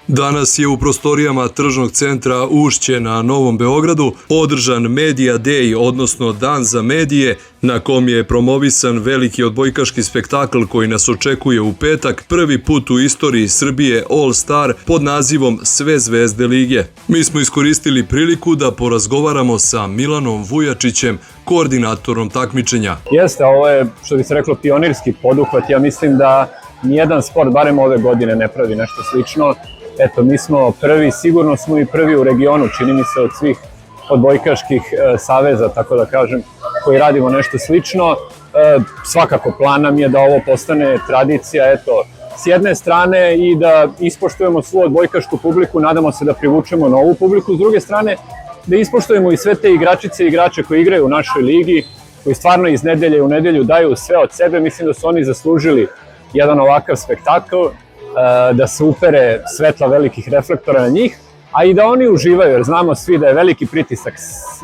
Danas je u prostorijama tržnog centra Ušće na Novom Beogradu održan Media Day, odnosno Dan za medije, na kom je promovisan veliki odbojkaški spektakl koji nas očekuje u petak, prvi put u istoriji Srbije All Star pod nazivom Sve zvezde lige. Mi smo iskoristili priliku da porazgovaramo sa Milanom Vujačićem, koordinatorom takmičenja. Jeste, ovo je, što bi se reklo, pionirski poduhvat. Ja mislim da nijedan sport, barem ove godine, ne pravi nešto slično. Eto, mi smo prvi, sigurno smo i prvi u regionu, čini mi se, od svih odbojkaških saveza, tako da kažem, koji radimo nešto slično. Svakako plan nam je da ovo postane tradicija, eto, s jedne strane i da ispoštujemo svu odbojkašku publiku, nadamo se da privučemo novu publiku, s druge strane da ispoštujemo i sve te igračice i igrače koji igraju u našoj ligi, koji stvarno iz nedelje u nedelju daju sve od sebe. Mislim da su oni zaslužili jedan ovakav spektakl, da se upere svetla velikih reflektora na njih, a i da oni uživaju, jer znamo svi da je veliki pritisak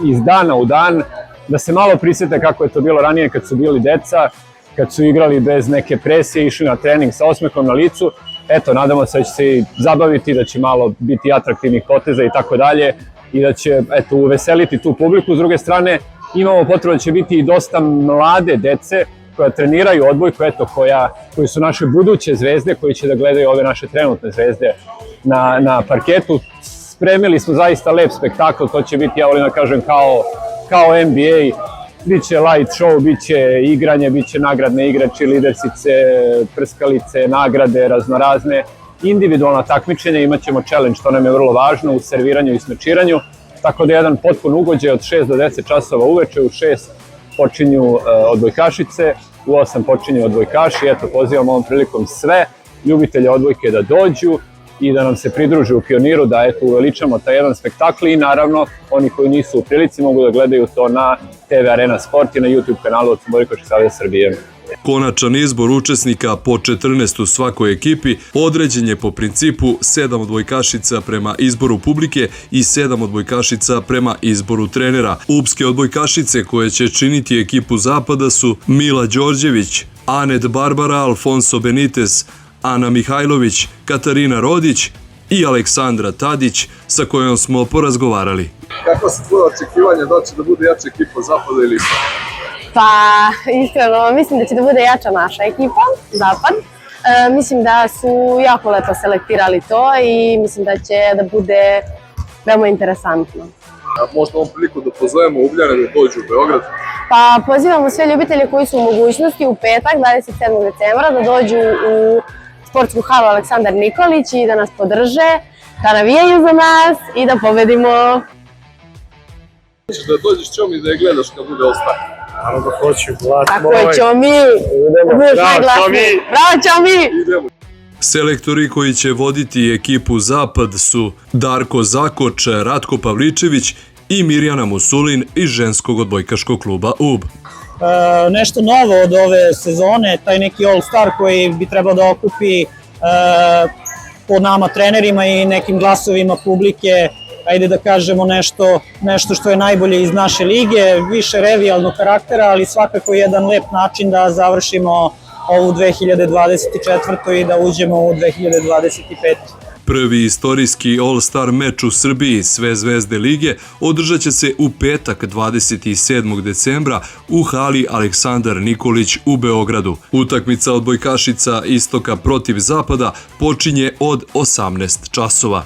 iz dana u dan, da se malo prisete kako je to bilo ranije kad su bili deca, kad su igrali bez neke presije, išli na trening sa osmehom na licu. Eto, nadamo se da će se i zabaviti, da će malo biti atraktivnih poteza i tako dalje i da će, eto, uveseliti tu publiku. S druge strane, imamo potrebu da će biti i dosta mlade dece koja treniraju odbojku, eto, koji su naše buduće zvezde, koji će da gledaju ove naše trenutne zvezde na parketu. Spremili smo zaista lep spektakl, to će biti, ja volim da kažem, kao NBA. Biće light show, biće igranje, biće nagradne igre, cheerleadersice, prskalice, nagrade raznorazne, individualna takmičenja, imaćemo challenge, to nam je vrlo važno u serviranju i smečiranju, tako da je jedan potpun ugođaj od 6 do 10 časova uveče, u 6 počinju odbojkašice, u 8 počinju odbojkaši. Eto, pozivamo ovom prilikom sve ljubitelje odbojke da dođu i da nam se pridruže u Pioniru, da eto uveličamo taj jedan spektakl i naravno oni koji nisu u prilici mogu da gledaju to na TV Arena Sport i na YouTube kanalu Odbojkaškog saveza Srbije. Konačan izbor učesnika po 14 u svakoj ekipi određen je po principu 7 odbojkašica prema izboru publike i 7 odbojkašica prema izboru trenera. Upske odbojkašice koje će činiti ekipu Zapada su Mila Đorđević, Anet Barbara, Alfonso Benitez, Ana Mihajlović, Katarina Rodić i Aleksandra Tadić, sa kojom smo porazgovarali. Kako se tvoje očekivanje da će da bude jača ekipa Zapada ili Istoka? Pa, iskreno, mislim da će da bude jača naša ekipa, Zapad. Mislim da su jako lepo selektirali to i mislim da će da bude veoma interesantno. Možda ovom priliku da pozovemo Ugljane da dođu u Beograd? Pa, pozivamo sve ljubitelje koji su u mogućnosti u petak, 27. decembra, da dođu u sportsku halu Aleksandar Nikolić i da nas podrže, da navijaju za nas i da pobedimo. Hoćeš da dođeš ćom i da je gledaš kad bude All Star? Naravno da hoću, glas moj. Tako je, Ćomi! Bravo, Ćomi! Idemo. Selektori koji će voditi ekipu Zapad su Darko Zakoč, Ratko Pavličević i Mirjana Musulin iz ženskog odbojkaškog kluba UB. Nešto novo od ove sezone, taj neki All Star koji bi trebao da okupi po nama trenerima i nekim glasovima publike, ajde da kažemo nešto što je najbolje iz naše lige, više revijalnog karaktera, ali svakako jedan lep način da završimo ovu 2024. i da uđemo u 2025. Prvi istorijski All Star meč u Srbiji Sve zvezde lige održat će se u petak 27. decembra u hali Aleksandar Nikolić u Beogradu. Utakmica odbojkašica Istoka protiv Zapada počinje od 18 časova.